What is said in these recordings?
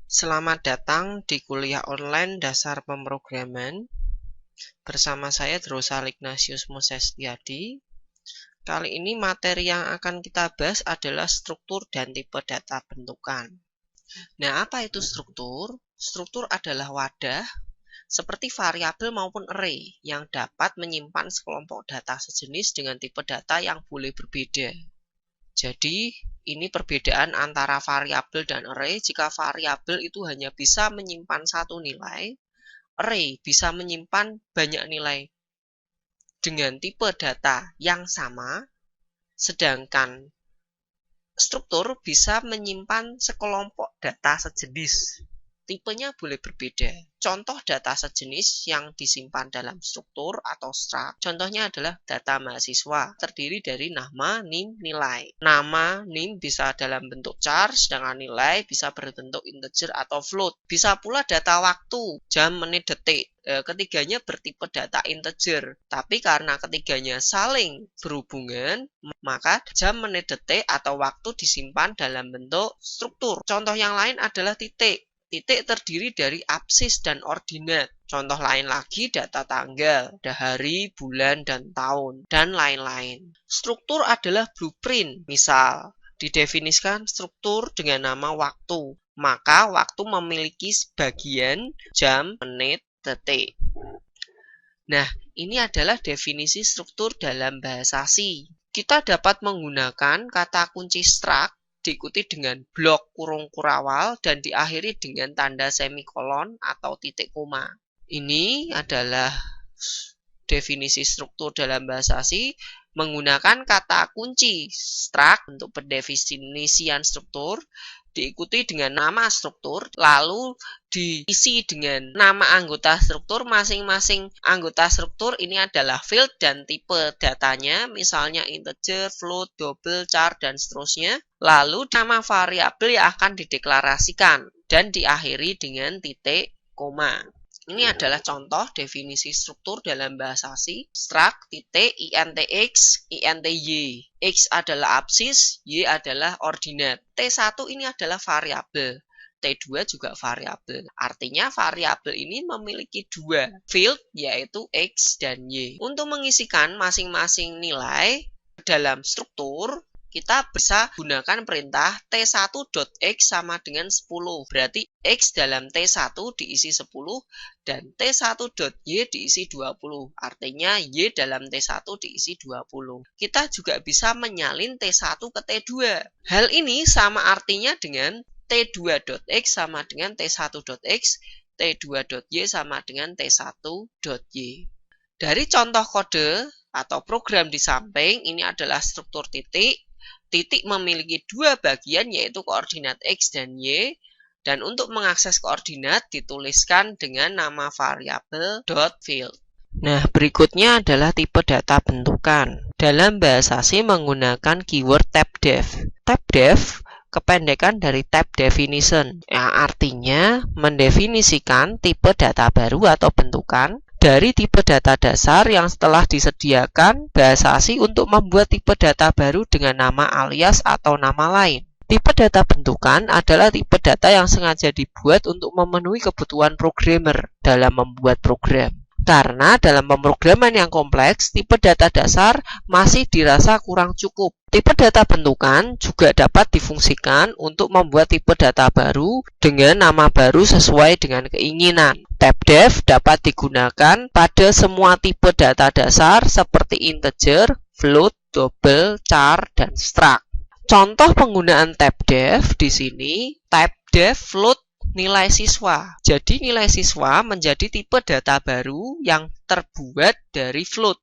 Selamat datang di kuliah online Dasar Pemrograman. Bersama saya Drosal Ignatius Mosestiadi. Kali ini materi yang akan kita bahas adalah struktur dan tipe data bentukan. Nah, apa itu struktur? Struktur adalah wadah seperti variabel maupun array yang dapat menyimpan sekelompok data sejenis dengan tipe data yang boleh berbeda. Jadi, ini perbedaan antara variabel dan array. Jika variabel itu hanya bisa menyimpan satu nilai, array bisa menyimpan banyak nilai dengan tipe data yang sama, sedangkan struktur bisa menyimpan sekelompok data sejenis. Tipenya boleh berbeda. Contoh data sejenis yang disimpan dalam struktur atau struct, contohnya adalah data mahasiswa, terdiri dari nama, NIM, nilai. Nama, NIM bisa dalam bentuk char, sedangkan nilai bisa berbentuk integer atau float. Bisa pula data waktu, jam, menit, detik. Ketiganya bertipe data integer, tapi karena ketiganya saling berhubungan, maka jam, menit, detik atau waktu disimpan dalam bentuk struktur. Contoh yang lain adalah titik. Titik terdiri dari absis dan ordinat. Contoh lain lagi data tanggal, hari, bulan, dan tahun, dan lain-lain. Struktur adalah blueprint. Misal, didefinisikan struktur dengan nama waktu. Maka waktu memiliki bagian jam, menit, detik. Nah, ini adalah definisi struktur dalam bahasa C. Kita dapat menggunakan kata kunci struct diikuti dengan blok kurung kurawal dan diakhiri dengan tanda semikolon atau titik koma. Ini adalah definisi struktur dalam bahasa C menggunakan kata kunci struct untuk pendefinisian struktur, diikuti dengan nama struktur, lalu diisi dengan nama anggota struktur. Masing-masing anggota struktur ini adalah field dan tipe datanya, misalnya integer, float, double, char, dan seterusnya. Lalu nama variabel yang akan dideklarasikan dan diakhiri dengan titik koma. Ini adalah contoh definisi struktur dalam bahasa C. Struct, titik, intx, inty. X adalah absis, Y adalah ordinat. T1 ini adalah variabel. T2 juga variabel. Artinya variabel ini memiliki dua field, yaitu X dan Y. Untuk mengisikan masing-masing nilai dalam struktur, kita bisa gunakan perintah T1.x sama dengan 10. Berarti X dalam T1 diisi 10 dan T1.y diisi 20. Artinya Y dalam T1 diisi 20. Kita juga bisa menyalin T1 ke T2. Hal ini sama artinya dengan T2.x sama dengan T1.x, T2.y sama dengan T1.y. Dari contoh kode atau program di samping, ini adalah struktur titik. Titik memiliki dua bagian, yaitu koordinat X dan Y. Dan untuk mengakses koordinat dituliskan dengan nama variabel .field. Nah, berikutnya adalah tipe data bentukan. Dalam bahasa C menggunakan keyword tabdef. Tabdef kependekan dari tab definition, yang artinya mendefinisikan tipe data baru atau bentukan dari tipe data dasar yang setelah disediakan bahasa C untuk membuat tipe data baru dengan nama alias atau nama lain. Tipe data bentukan adalah tipe data yang sengaja dibuat untuk memenuhi kebutuhan programmer dalam membuat program. Karena dalam pemrograman yang kompleks, tipe data dasar masih dirasa kurang cukup. Tipe data bentukan juga dapat difungsikan untuk membuat tipe data baru dengan nama baru sesuai dengan keinginan. Tabdef dapat digunakan pada semua tipe data dasar seperti integer, float, double, char, dan struct. Contoh penggunaan tabdef di sini, tabdef float nilai siswa. Jadi nilai siswa menjadi tipe data baru yang terbuat dari float.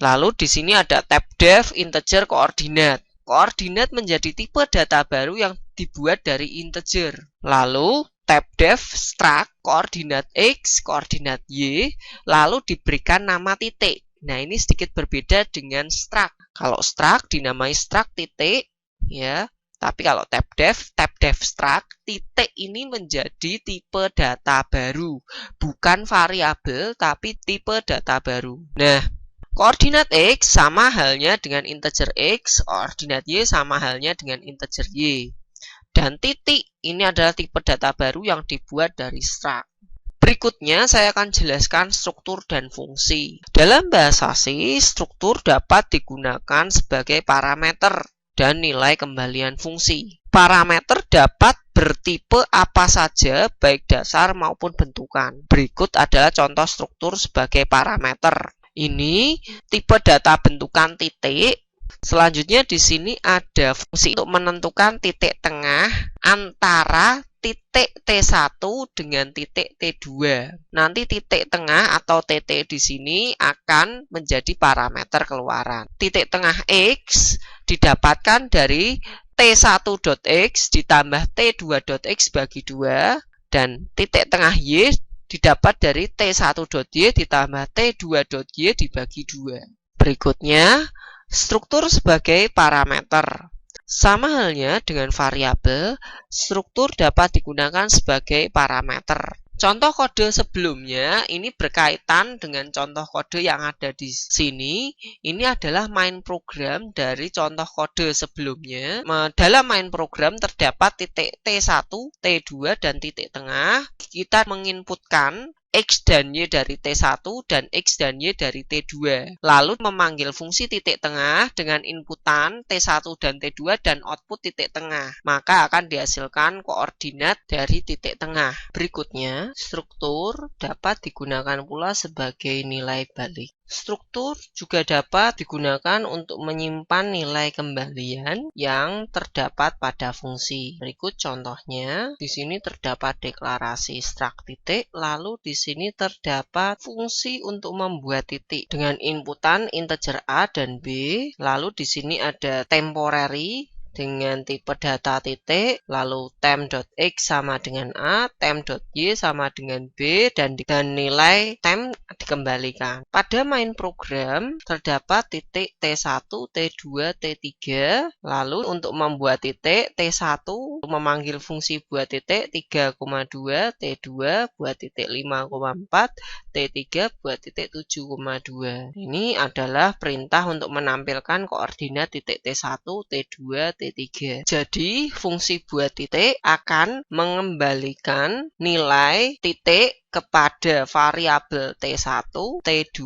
Lalu di sini ada tabdef integer koordinat. Koordinat menjadi tipe data baru yang dibuat dari integer. Lalu tabdef struct koordinat X, koordinat Y, lalu diberikan nama titik. Nah, ini sedikit berbeda dengan struct. Kalau struct dinamai struct titik, ya. Tapi kalau tabdef struct, titik ini menjadi tipe data baru. Bukan variabel, tapi tipe data baru. Nah, koordinat X sama halnya dengan integer X, koordinat Y sama halnya dengan integer Y. Dan titik ini adalah tipe data baru yang dibuat dari struct. Berikutnya saya akan jelaskan struktur dan fungsi. Dalam bahasa C, struktur dapat digunakan sebagai parameter dan nilai kembalian fungsi. Parameter dapat bertipe apa saja, baik dasar maupun bentukan. Berikut adalah contoh struktur sebagai parameter. Ini tipe data bentukan titik. Selanjutnya di sini ada fungsi untuk menentukan titik tengah antara titik T1 dengan titik T2. Nanti titik tengah atau TT di sini akan menjadi parameter keluaran. Titik tengah X didapatkan dari T1.x ditambah T2.x bagi 2, dan titik tengah Y didapat dari T1.y ditambah T2.y dibagi 2. Berikutnya, struktur sebagai parameter. Sama halnya dengan variabel, struktur dapat digunakan sebagai parameter. Contoh kode sebelumnya ini berkaitan dengan contoh kode yang ada di sini. Ini adalah main program dari contoh kode sebelumnya. Dalam main program terdapat titik T1, T2, dan titik tengah. Kita menginputkan X dan Y dari T1 dan X dan Y dari T2. Lalu memanggil fungsi titik tengah dengan inputan T1 dan T2 dan output titik tengah. Maka akan dihasilkan koordinat dari titik tengah. Berikutnya, struktur dapat digunakan pula sebagai nilai balik. Struktur juga dapat digunakan untuk menyimpan nilai kembalian yang terdapat pada fungsi. Berikut contohnya. Di sini terdapat deklarasi struct titik, lalu di sini terdapat fungsi untuk membuat titik dengan inputan integer A dan B, lalu di sini ada temporary dengan tipe data titik, lalu temp.x sama dengan A, temp.y sama dengan B, dan nilai temp dikembalikan. Pada main program terdapat titik T1, T2, T3, lalu untuk membuat titik T1 memanggil fungsi buat titik 3,2, T2 buat titik 5,4, T3 buat titik 7,2. Ini adalah perintah untuk menampilkan koordinat titik T1, T2, T3. Jadi, fungsi buat titik akan mengembalikan nilai titik kepada variabel T1, T2,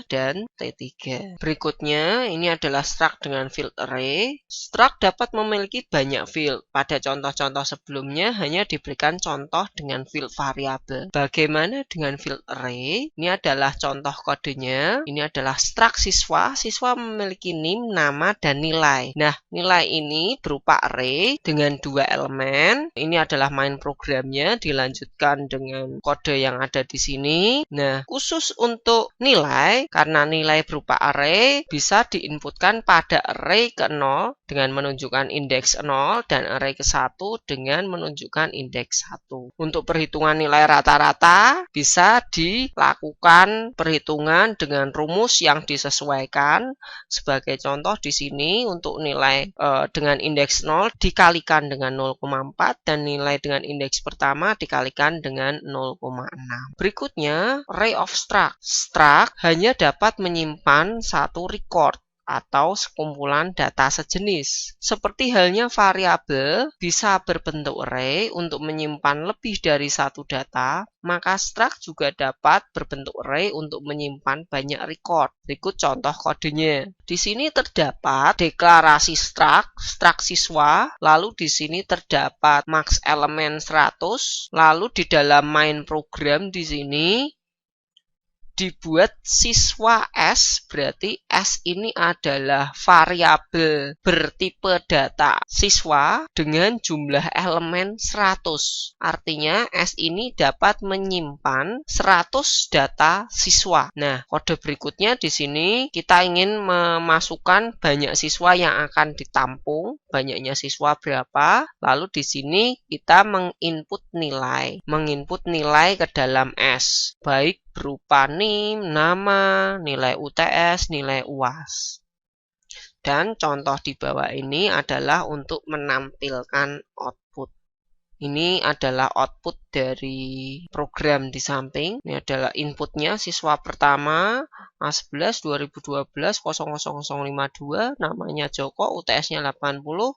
dan T3. Berikutnya, ini adalah struct dengan field array. Struct dapat memiliki banyak field. Pada contoh-contoh sebelumnya hanya diberikan contoh dengan field variabel. Bagaimana dengan field array? Ini adalah contoh kodenya. Ini adalah struct siswa. Siswa memiliki name, nama, dan nilai. Nah, nilai ini berupa array dengan 2 elemen. Ini adalah main programnya, dilanjutkan dengan kode yang ada di sini. Nah, khusus untuk nilai, karena nilai berupa array bisa diinputkan pada array ke-0 dengan menunjukkan indeks 0 dan array ke-1 dengan menunjukkan indeks 1. Untuk perhitungan nilai rata-rata bisa dilakukan perhitungan dengan rumus yang disesuaikan. Sebagai contoh di sini untuk nilai dengan indeks 0 dikalikan dengan 0,4 dan nilai dengan indeks pertama dikalikan dengan 0,6. Berikutnya, array of struct. Struct hanya dapat menyimpan satu record atau sekumpulan data sejenis. Seperti halnya variabel bisa berbentuk array untuk menyimpan lebih dari satu data, maka struct juga dapat berbentuk array untuk menyimpan banyak record. Berikut contoh kodenya. Di sini terdapat deklarasi struct siswa, lalu di sini terdapat max elemen 100, lalu di dalam main program di sini dibuat siswa S, berarti S ini adalah variabel bertipe data siswa dengan jumlah elemen 100. Artinya S ini dapat menyimpan 100 data siswa. Nah, kode berikutnya di sini kita ingin memasukkan banyak siswa yang akan ditampung, banyaknya siswa berapa. Lalu di sini kita menginput nilai ke dalam S, baik berupa name, nama, nilai UTS, nilai UAS. Dan contoh di bawah ini adalah untuk menampilkan output. Ini adalah output dari program di samping. Ini adalah inputnya siswa pertama A11 2012 00052, namanya Joko, UTS-nya 80.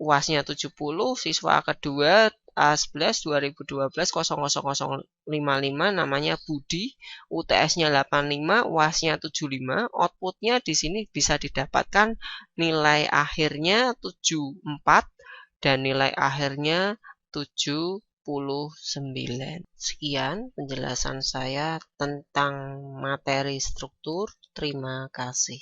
UAS-nya 70, siswa kedua A11 2012 00055 namanya Budi, UTS-nya 85, UAS-nya 75. Outputnya di sini bisa didapatkan nilai akhirnya 74 dan nilai akhirnya 79. Sekian penjelasan saya tentang materi struktur. Terima kasih.